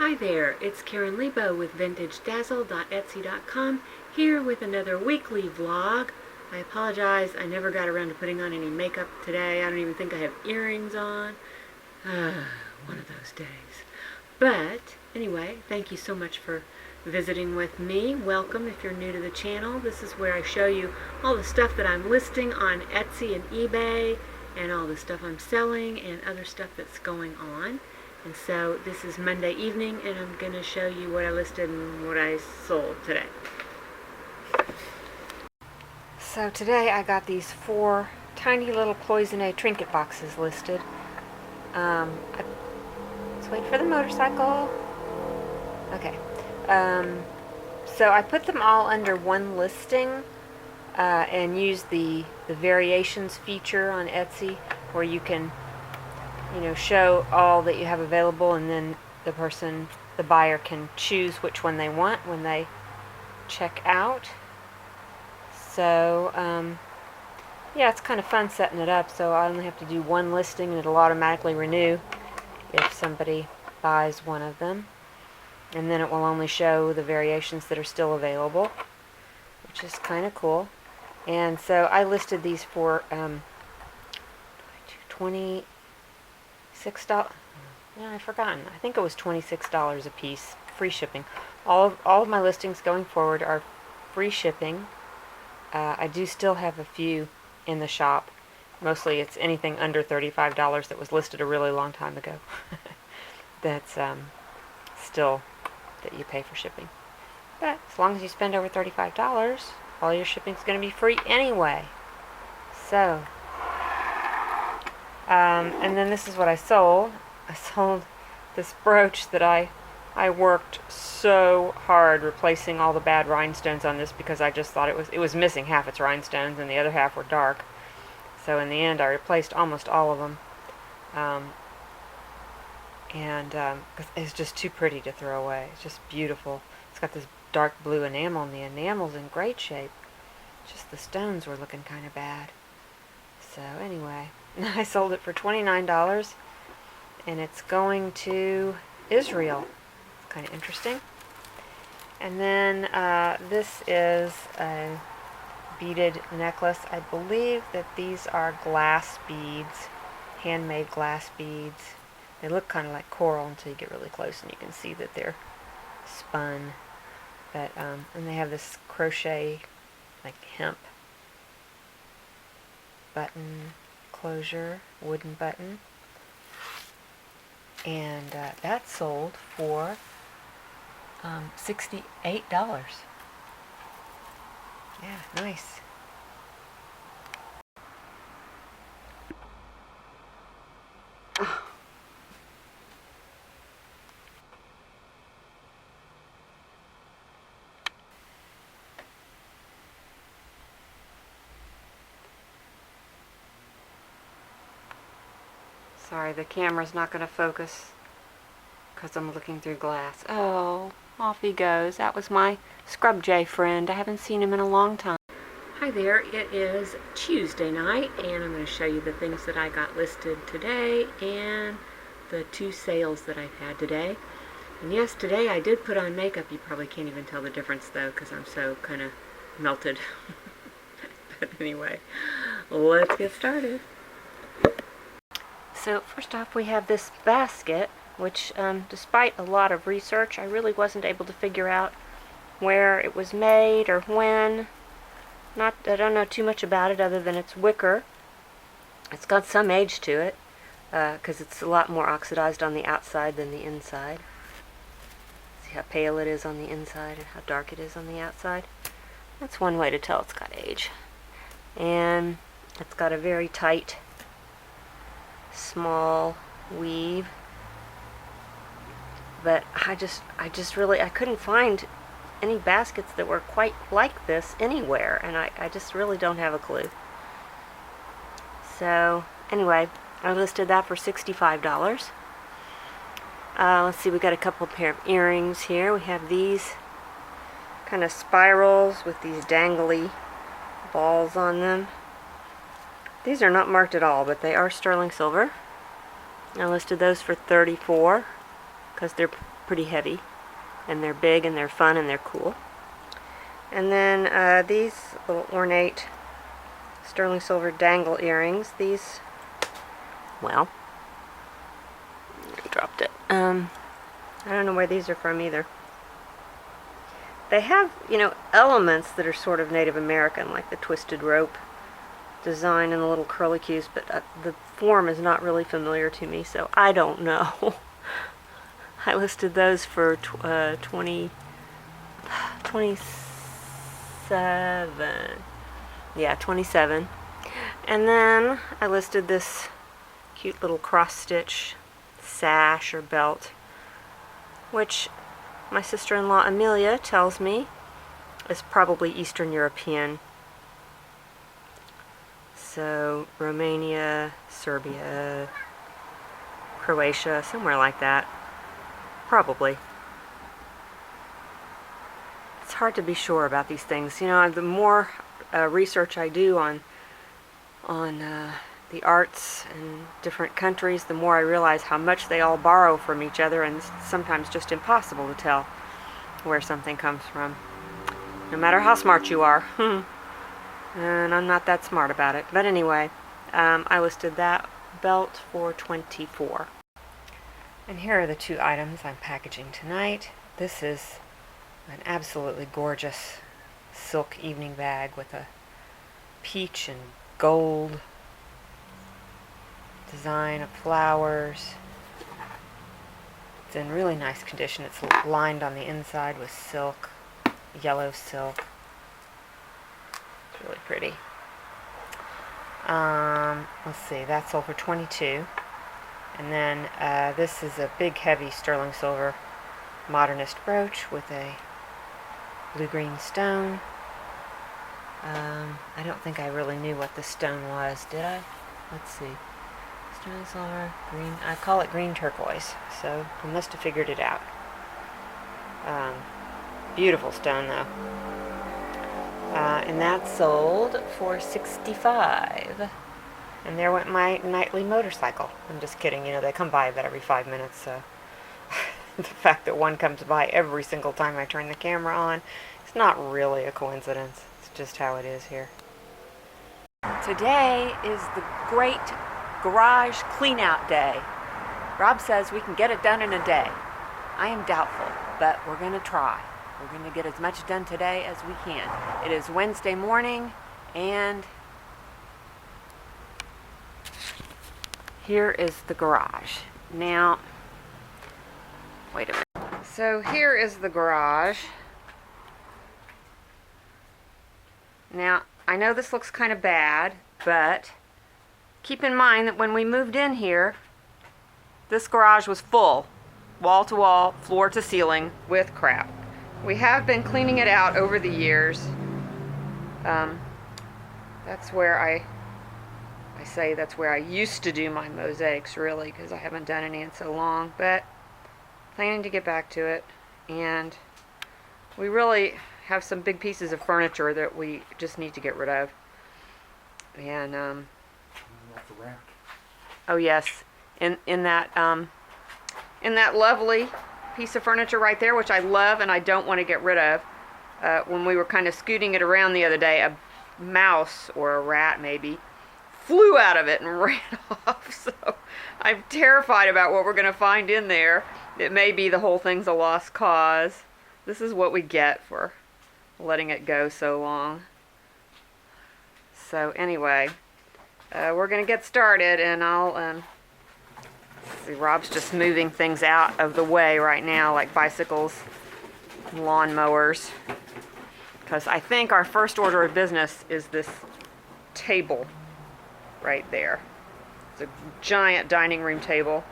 Hi there, it's Karen Lebo with VintageDazzle.etsy.com here with another weekly vlog. I apologize, I never got around to putting on any makeup today. I don't even think I have earrings on. One of those days. But anyway, thank you so much for visiting with me. Welcome if you're new to the channel. This is where I show you all the stuff that I'm listing on Etsy and eBay and all the stuff I'm selling and other stuff that's going on. And so this is Monday evening and I'm going to show you what I listed and what I sold today. So today I got these 4 tiny little cloisonne trinket boxes listed. Let's wait for the motorcycle. Okay. So I put them all under one listing and used the variations feature on Etsy where you can show all that you have available, and then the buyer can choose which one they want when they check out. So yeah, it's kind of fun setting it up. So I only have to do one listing and it'll automatically renew if somebody buys one of them, and then it will only show the variations that are still available, which is kind of cool. And so I listed these for $26. Yeah, I've forgotten. I think it was $26 a piece, free shipping. All of my listings going forward are free shipping. I do still have a few in the shop. Mostly it's anything under $35 that was listed a really long time ago. That's still that you pay for shipping. But as long as you spend over $35, all your shipping's going to be free anyway. So, and then this is what I sold. I sold this brooch that I worked so hard replacing all the bad rhinestones on this because I just thought it was missing half its rhinestones and the other half were dark. So in the end I replaced almost all of them. Cause it's just too pretty to throw away. It's just beautiful. It's got this dark blue enamel and the enamel's in great shape. Just the stones were looking kind of bad. So anyway, I sold it for $29 and it's going to Israel. It's kind of interesting. And then this is a beaded necklace. I believe that these are glass beads, handmade glass beads. They look kind of like coral until you get really close and you can see that they're spun. But and they have this crochet like hemp button closure, wooden button, and that sold for $68. Yeah, nice. Sorry, the camera's not going to focus because I'm looking through glass. Oh, off he goes. That was my Scrub Jay friend. I haven't seen him in a long time. Hi there, it is Tuesday night and I'm going to show you the things that I got listed today and the 2 sales that I've had today. And yes, today I did put on makeup. You probably can't even tell the difference though because I'm so kind of melted. But anyway, let's get started. So first off we have this basket, which despite a lot of research I really wasn't able to figure out where it was made or when. I don't know too much about it other than it's wicker. It's got some age to it because it's a lot more oxidized on the outside than the inside. See how pale it is on the inside and how dark it is on the outside. That's one way to tell it's got age. And it's got a very tight small weave, but I couldn't find any baskets that were quite like this anywhere, and I just really don't have a clue. So anyway, I listed that for $65. Let's see, we got a couple pair of earrings here. We have these kind of spirals with these dangly balls on them. These are not marked at all, but they are sterling silver. I listed those for $34 because they're pretty heavy, and they're big and they're fun and they're cool. And then these little ornate sterling silver dangle earrings. These, well, I dropped it. I don't know where these are from either. They have, elements that are sort of Native American, like the twisted rope design and the little curlicues, but the form is not really familiar to me, so I don't know. I listed those for 27. Yeah, 27. And then I listed this cute little cross-stitch sash or belt, which my sister-in-law Amelia tells me is probably Eastern European. So Romania, Serbia, Croatia, somewhere like that. Probably. It's hard to be sure about these things. The more research I do on the arts in different countries, the more I realize how much they all borrow from each other, and it's sometimes just impossible to tell where something comes from, no matter how smart you are. And I'm not that smart about it. But anyway, I listed that belt for $24. And here are the two items I'm packaging tonight. This is an absolutely gorgeous silk evening bag with a peach and gold design of flowers. It's in really nice condition. It's lined on the inside with silk, yellow silk. It's really pretty. Let's see, that sold for $22. And then this is a big, heavy sterling silver modernist brooch with a blue-green stone. I don't think I really knew what the stone was, did I? Let's see. Sterling silver, green. I call it green turquoise, so I must have figured it out. Beautiful stone, though. And that sold for $65. And there went my nightly motorcycle. I'm just kidding, they come by about every 5 minutes, so the fact that one comes by every single time I turn the camera on, it's not really a coincidence. It's just how it is here. Today is the great garage cleanout day. Rob says we can get it done in a day. I am doubtful, but we're going to try. We're going to get as much done today as we can. It is Wednesday morning, and here is the garage. Now, wait a minute. So here is the garage. Now, I know this looks kind of bad, but keep in mind that when we moved in here, this garage was full, wall to wall, floor to ceiling, with crap. We have been cleaning it out over the years. That's where I say that's where I used to do my mosaics, really, because I haven't done any in so long, but planning to get back to it. And we really have some big pieces of furniture that we just need to get rid of. And oh yes, in that lovely piece of furniture right there, which I love and I don't want to get rid of. When we were kind of scooting it around the other day, a mouse or a rat maybe flew out of it and ran off. So I'm terrified about what we're going to find in there. It may be the whole thing's a lost cause. This is what we get for letting it go so long. So anyway, we're going to get started, and I'll see, Rob's just moving things out of the way right now, like bicycles, lawn mowers, because I think our first order of business is this table right there. It's a giant dining room table,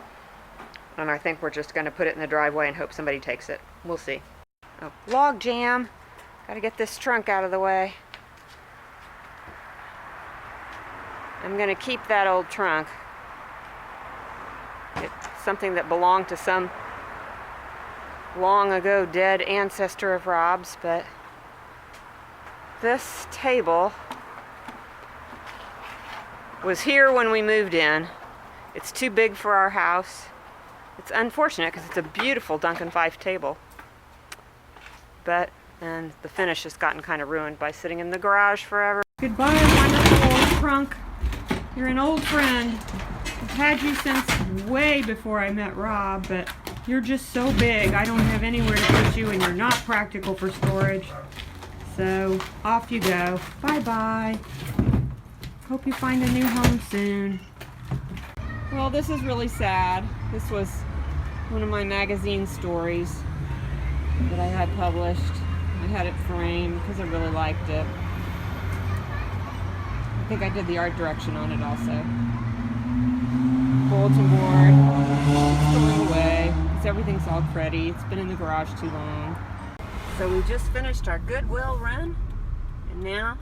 and I think we're just going to put it in the driveway and hope somebody takes it. We'll see. Oh, log jam. Got to get this trunk out of the way. I'm going to keep that old trunk. It's something that belonged to some long ago dead ancestor of Rob's, but this table was here when we moved in. It's too big for our house, It's unfortunate because it's a beautiful Duncan Fife table. And the finish has gotten kind of ruined by sitting in the garage forever. Goodbye, wonderful old trunk. You're an old friend. I've had you since way before I met Rob, but you're just so big. I don't have anywhere to put you, and you're not practical for storage. So off you go. Bye-bye. Hope you find a new home soon. Well, this is really sad. This was one of my magazine stories that I had published. I had it framed because I really liked it. I think I did the art direction on it also. Bulletin board, it's going away because everything's all cruddy. It's been in the garage too long. So we just finished our Goodwill run, and now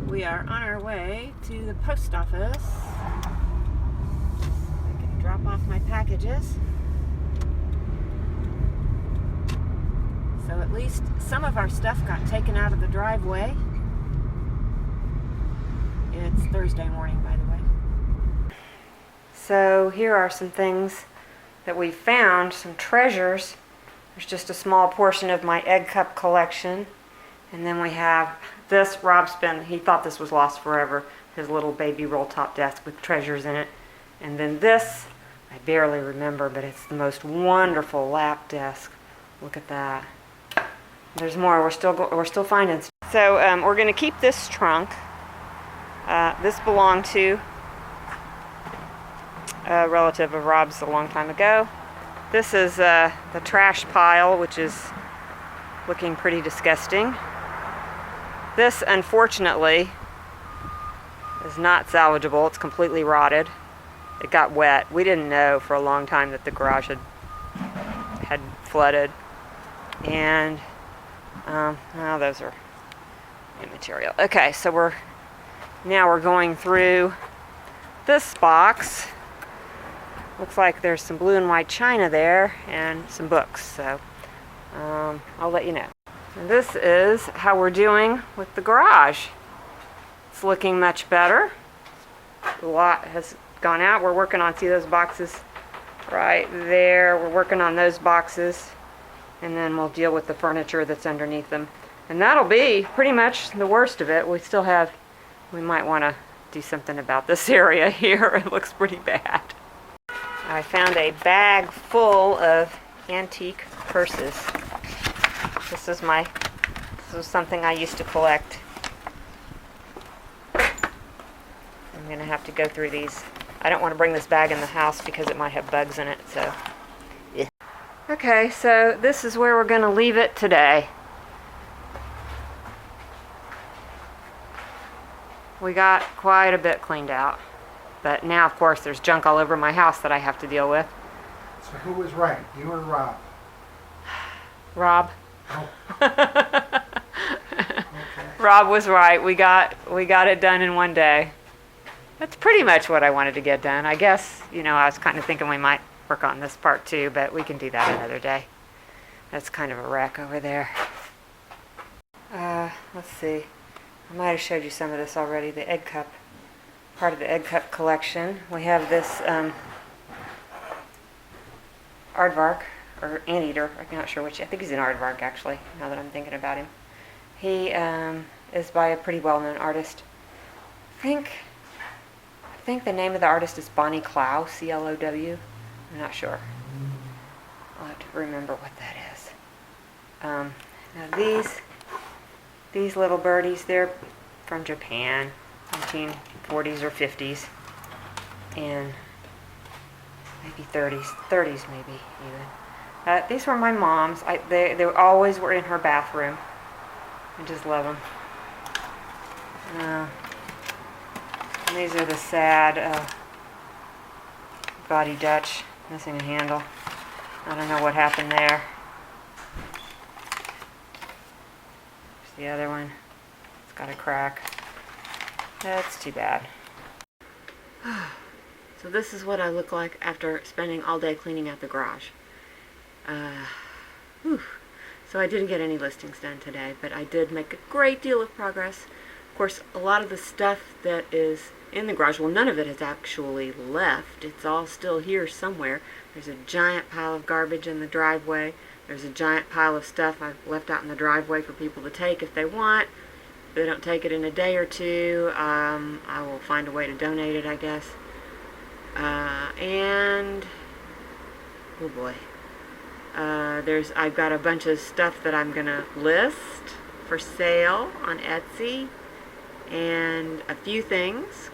we are on our way to the post office. I can drop off my packages. So at least some of our stuff got taken out of the driveway. It's Thursday morning, by the way. So here are some things that we found, some treasures. There's just a small portion of my egg cup collection. And then we have this. Rob's been, he thought this was lost forever, his little baby roll top desk with treasures in it. And then this, I barely remember, but it's the most wonderful lap desk. Look at that. There's more. We're still finding stuff. So we're going to keep this trunk. This belonged to a relative of Rob's a long time ago. This is the trash pile, which is looking pretty disgusting. This, unfortunately, is not salvageable. It's completely rotted. It got wet. We didn't know for a long time that the garage had flooded. And well, those are immaterial. Okay, so we're going through this box. Looks like there's some blue and white china there and some books. So I'll let you know. And this is how we're doing with the garage. It's looking much better. A lot has gone out. We're working on, see those boxes right there? We're working on those boxes. And then we'll deal with the furniture that's underneath them. And that'll be pretty much the worst of it. We might want to do something about this area here. It looks pretty bad. I found a bag full of antique purses. This was something I used to collect. I'm going to have to go through these. I don't want to bring this bag in the house because it might have bugs in it, so. Okay, so this is where we're going to leave it today. We got quite a bit cleaned out. But now, of course, there's junk all over my house that I have to deal with. So who was right, you or Rob? Rob. Oh. Okay. Rob was right. We got it done in one day. That's pretty much what I wanted to get done. I guess, I was kind of thinking we might work on this part too, but we can do that another day. That's kind of a wreck over there. Let's see. I might have showed you some of this already. The egg cup, part of the egg cup collection. We have this aardvark, or anteater. I'm not sure which. I think he's an aardvark actually, now that I'm thinking about him. He is by a pretty well-known artist. I think the name of the artist is Bonnie Clow, C-L-O-W. I'm not sure. I'll have to remember what that is. Now these little birdies, they're from Japan, 1940s or 50s, and maybe 30s maybe even. These were my mom's. They always were in her bathroom. I just love them. And these are the sad Gaudy Dutch. Missing a handle. I don't know what happened there. There's the other one. It's got a crack. That's too bad. So this is what I look like after spending all day cleaning out the garage. So I didn't get any listings done today, but I did make a great deal of progress Of course, a lot of the stuff that is in the garage, well, none of it has actually left. It's all still here somewhere. There's a giant pile of garbage in the driveway. There's a giant pile of stuff I've left out in the driveway for people to take if they want. If they don't take it in a day or two, I will find a way to donate it, I guess. And oh boy, I've got a bunch of stuff that I'm gonna list for sale on Etsy, and a few things,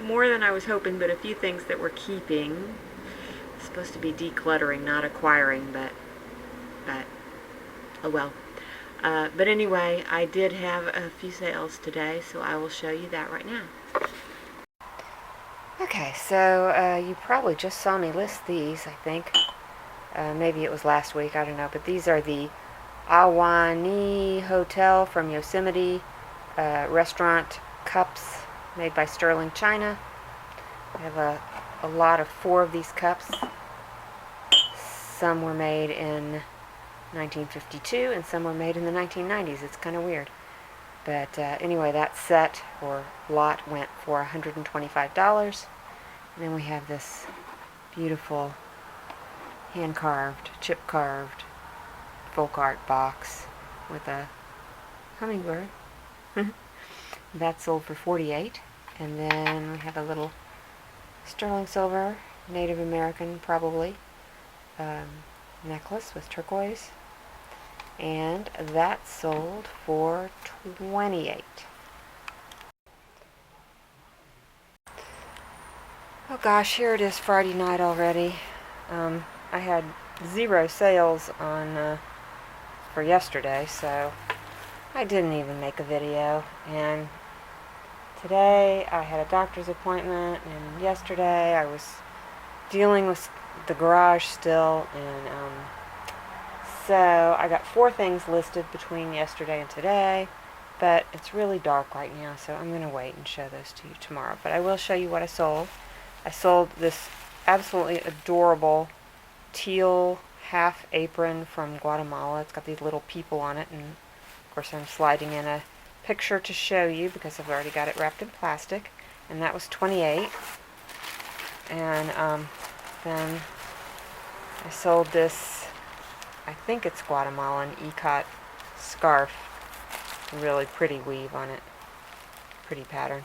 more than I was hoping, but a few things that we're keeping. It's supposed to be decluttering, not acquiring, but oh well. But anyway, I did have a few sales today, so I will show you that right now. Okay, so you probably just saw me list these, I think. Maybe it was last week, I don't know. But these are the Awani Hotel from Yosemite restaurant cups made by Sterling China. I have a lot of 4 of these cups. Some were made in 1952 and some were made in the 1990s. It's kind of weird. But anyway, that set or lot went for $125. And then we have this beautiful hand-carved, chip-carved folk art box with a hummingbird. That sold for $48. And then we have a little sterling silver, Native American probably, necklace with turquoise. And that sold for $28. Oh gosh, here it is Friday night already. I had 0 sales on for yesterday, so I didn't even make a video. And today I had a doctor's appointment, and yesterday I was dealing with the garage still, and so I got 4 things listed between yesterday and today, but it's really dark right now, so I'm going to wait and show those to you tomorrow. But I will show you what I sold. I sold this absolutely adorable teal half apron from Guatemala. It's got these little people on it, and of course I'm sliding in a picture to show you because I've already got it wrapped in plastic, and that was $28. And then I sold this, I think it's Guatemalan ikat scarf, really pretty weave on it, pretty pattern,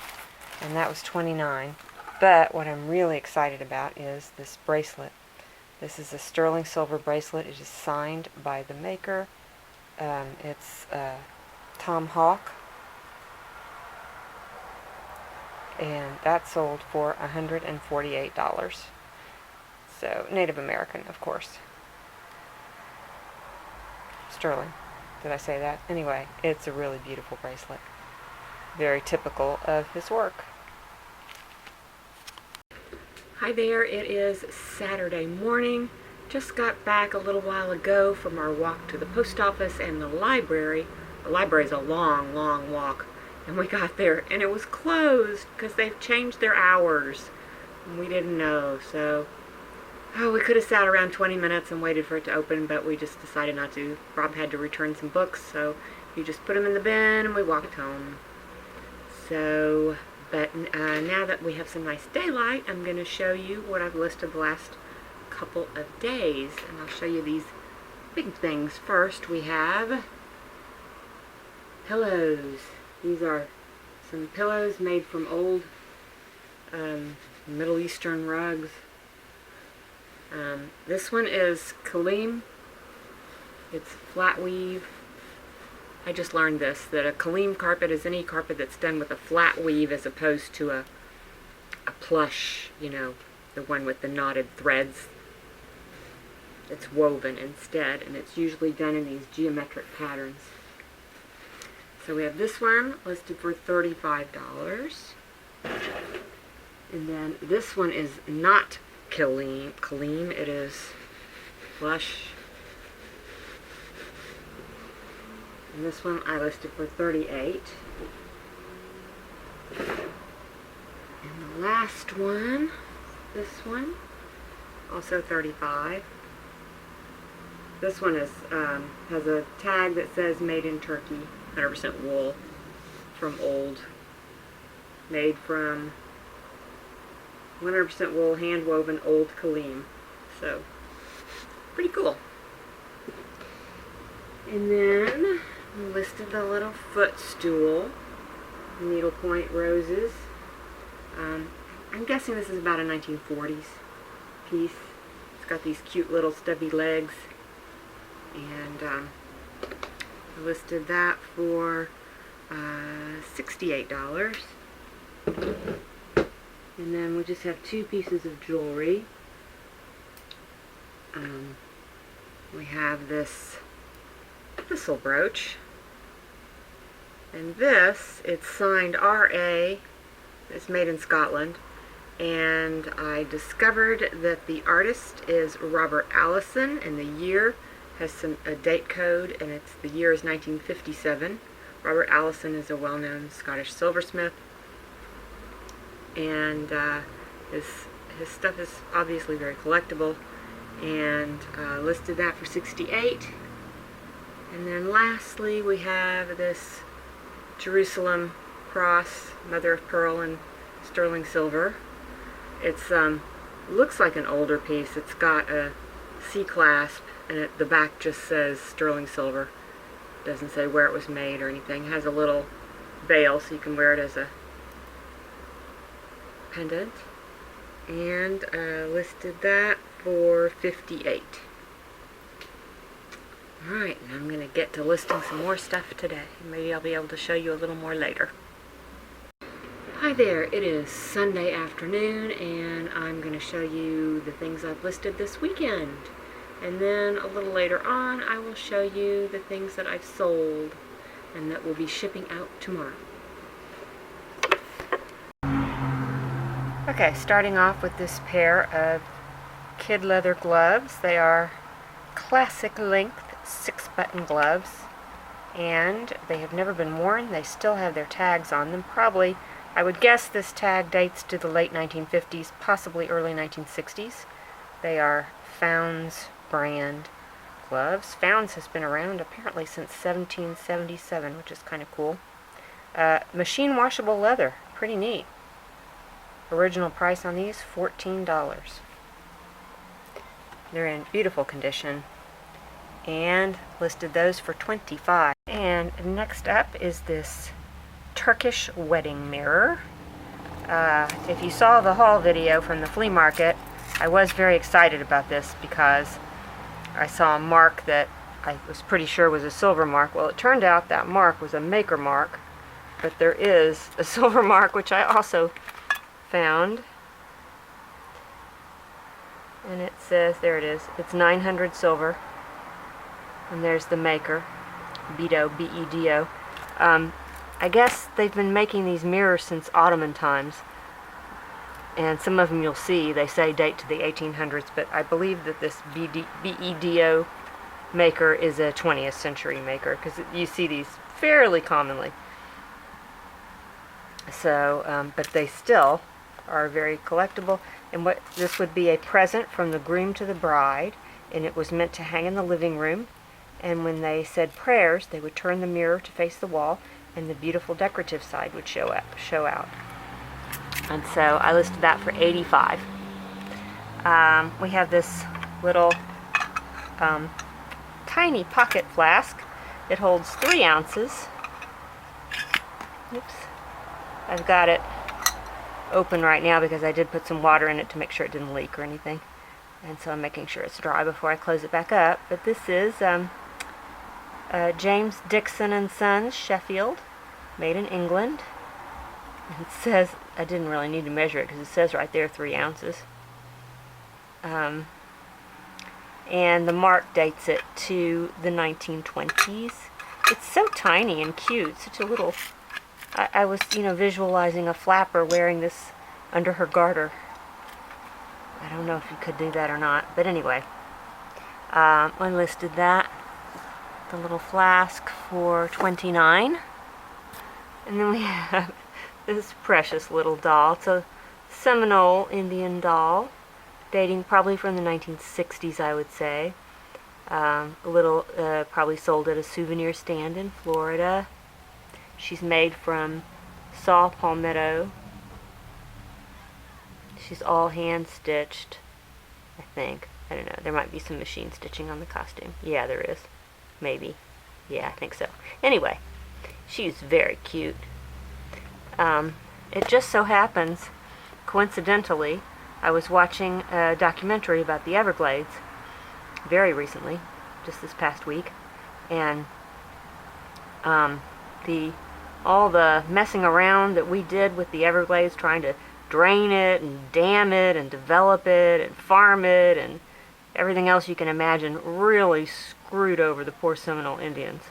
and that was $29. But what I'm really excited about is this bracelet. This is a sterling silver bracelet. It is signed by the maker. It's Tom Hawk, and that sold for $148. So Native American, of course. Sterling. Did I say that? Anyway, it's a really beautiful bracelet. Very typical of his work. Hi there, it is Saturday morning. Just got back a little while ago from our walk to the post office and the library. The library is a long, long walk. And we got there and it was closed because they've changed their hours. And we didn't know, so we could have sat around 20 minutes and waited for it to open, but we just decided not to. Rob had to return some books, so he just put them in the bin and we walked home. So, but now that we have some nice daylight, I'm going to show you what I've listed the last couple of days. And I'll show you these big things. First, we have pillows. These are some pillows made from old Middle Eastern rugs. This one is Kaleem. It's flat weave. I just learned this, that a Kaleem carpet is any carpet that's done with a flat weave as opposed to a plush, you know, the one with the knotted threads. It's woven instead, and it's usually done in these geometric patterns. So we have this one listed for $35. And then this one is not Kaleem, it is plush. And this one I listed for $38. And the last one, this one, also $35. This one is has a tag that says made in Turkey, 100% wool. from old. Made from 100% wool, hand-woven old Kaleem. So, pretty cool. And then we listed the little footstool, needlepoint roses. I'm guessing this is about a 1940s piece. It's got these cute little stubby legs. And I listed that for $68. And then we just have two pieces of jewelry. We have this thistle brooch. And this, it's signed R.A. It's made in Scotland. And I discovered that the artist is Robert Allison, and the year has a date code, and the year is 1957. Robert Allison is a well-known Scottish silversmith, and his stuff is obviously very collectible, and listed that for $68. And then lastly we have this Jerusalem cross, mother of pearl and sterling silver. It's looks like an older piece. It's got a C-clasp, and the back just says sterling silver. Doesn't say where it was made or anything. It has a little veil so you can wear it as a pendant. And listed that for $58. Alright, and I'm going to get to listing some more stuff today. Maybe I'll be able to show you a little more later. Hi there, it is Sunday afternoon, and I'm going to show you the things I've listed this weekend. And then a little later on, I will show you the things that I've sold and that will be shipping out tomorrow. Okay, starting off with this pair of kid leather gloves. They are classic length 6-button gloves, and they have never been worn. They still have their tags on them. Probably, I would guess this tag dates to the late 1950s, possibly early 1960s. They are Founds brand gloves. Founds has been around apparently since 1777, which is kind of cool. Machine washable leather, pretty neat. Original price on these, $14. They're in beautiful condition, and listed those for $25. And next up is this Turkish wedding mirror. If you saw the haul video from the flea market, I was very excited about this because I saw a mark that I was pretty sure was a silver mark. Well, it turned out that mark was a maker mark, but there is a silver mark, which I also found. And it says, there it is, it's 900 silver. And there's the maker, Bedo, B-E-D-O. I guess they've been making these mirrors since Ottoman times. And some of them you'll see, they say date to the 1800s, but I believe that this B-E-D-O maker is a 20th century maker, because you see these fairly commonly. So, but they still are very collectible. And what this would be a present from the groom to the bride, and it was meant to hang in the living room. And when they said prayers, they would turn the mirror to face the wall, and the beautiful decorative side would show out. And so I listed that for $85. We have this little tiny pocket flask. It holds 3 ounces. Oops. I've got it open right now because I did put some water in it to make sure it didn't leak or anything. And so I'm making sure it's dry before I close it back up. But this is James Dixon & Sons, Sheffield, made in England. It says, I didn't really need to measure it because it says right there 3 ounces. And the mark dates it to the 1920s. It's so tiny and cute, such a little... I was, visualizing a flapper wearing this under her garter. I don't know if you could do that or not, but anyway. I listed that, the little flask, for $29. And then we have this precious little doll. It's a Seminole Indian doll, dating probably from the 1960s, I would say. Probably sold at a souvenir stand in Florida. She's made from saw palmetto. She's all hand stitched, I think. I don't know. There might be some machine stitching on the costume. Yeah, there is. Maybe. Yeah, I think so. Anyway, she's very cute. It just so happens, coincidentally, I was watching a documentary about the Everglades very recently, just this past week, and the all the messing around that we did with the Everglades, trying to drain it and dam it and develop it and farm it and everything else you can imagine, really screwed over the poor Seminole Indians.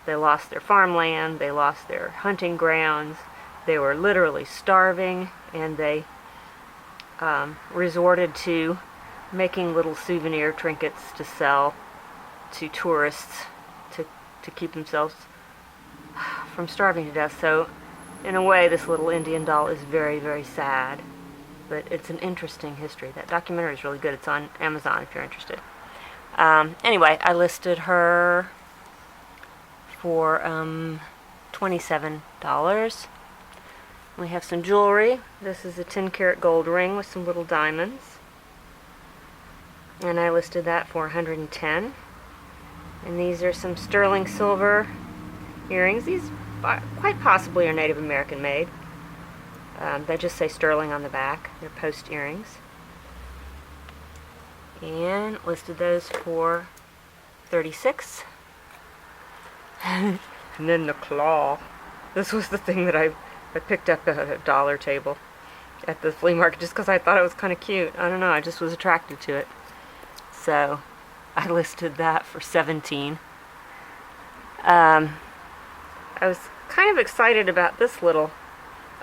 They lost their farmland, they lost their hunting grounds, they were literally starving, and they resorted to making little souvenir trinkets to sell to tourists to keep themselves from starving to death. So in a way, this little Indian doll is very, very sad, but it's an interesting history. That documentary is really good. It's on Amazon if you're interested. Anyway, I listed her for $27. We have some jewelry. This is a 10-karat gold ring with some little diamonds, and I listed that for $110. And these are some sterling silver earrings. These quite possibly are Native American made. They just say sterling on the back. They're post earrings. And listed those for $36. And then the claw. This was the thing that I picked up at a dollar table at the flea market just because I thought it was kind of cute. I don't know, I just was attracted to it. So I listed that for $17. I was kind of excited about this little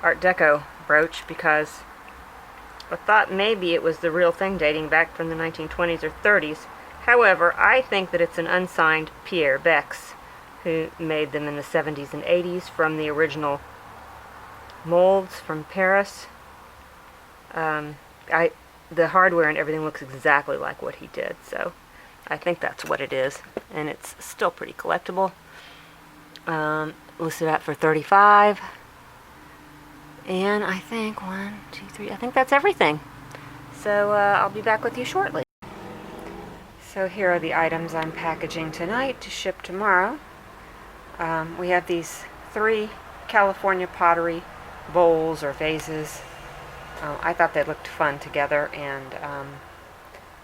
Art Deco brooch because I thought maybe it was the real thing dating back from the 1920s or 30s. However, I think that it's an unsigned Pierre Bex, who made them in the 70s and 80s from the original molds from Paris. The hardware and everything looks exactly like what he did, so I think that's what it is, and it's still pretty collectible. Listed out for $35, and I think I think that's everything. So I'll be back with you shortly. So here are the items I'm packaging tonight to ship tomorrow. We have these 3 California pottery bowls or vases. I thought they looked fun together, and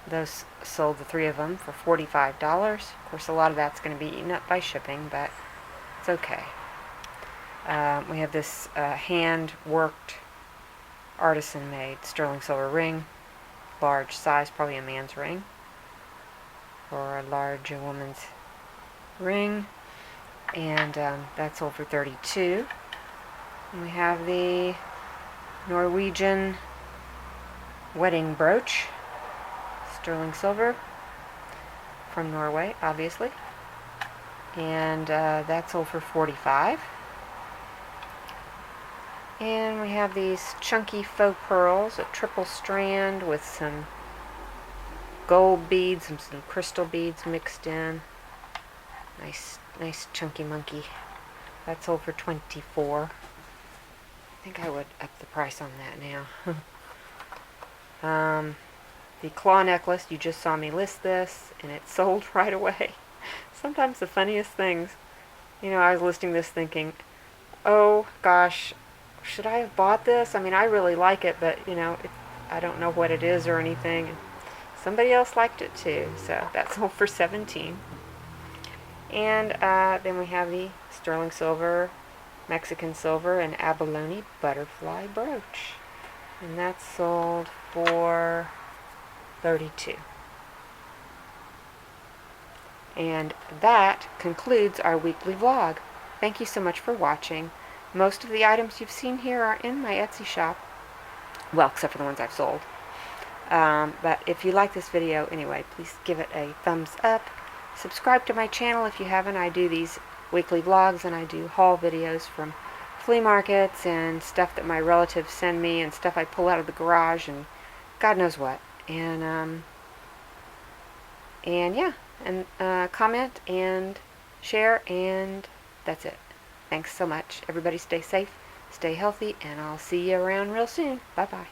those sold, the 3 of them, for $45. Of course, a lot of that's going to be eaten up by shipping, but it's okay. We have this hand-worked, artisan-made sterling silver ring, large size, probably a man's ring, or a large woman's ring, and that sold for $32. And we have the Norwegian wedding brooch, sterling silver, from Norway, obviously, and that sold for $45. And we have these chunky faux pearls, a triple strand with some gold beads and some crystal beads mixed in. Nice chunky monkey. That sold for $24. I think I would up the price on that now. The claw necklace, you just saw me list this, and it sold right away. Sometimes the funniest things. I was listing this thinking, oh gosh, should I have bought this? I mean, I really like it, but I don't know what it is or anything. And somebody else liked it too, so that sold for $17. And then we have the sterling silver, Mexican silver, and abalone butterfly brooch, and that's sold for $32. And that concludes our weekly vlog. Thank you so much for watching. Most of the items you've seen here are in my Etsy shop. Well, except for the ones I've sold. But if you like this video anyway, please give it a thumbs up. Subscribe to my channel if you haven't. I do these weekly vlogs, and I do haul videos from flea markets and stuff that my relatives send me and stuff I pull out of the garage and God knows what. And yeah, and comment and share, and that's it. Thanks so much. Everybody stay safe, stay healthy, and I'll see you around real soon. Bye-bye.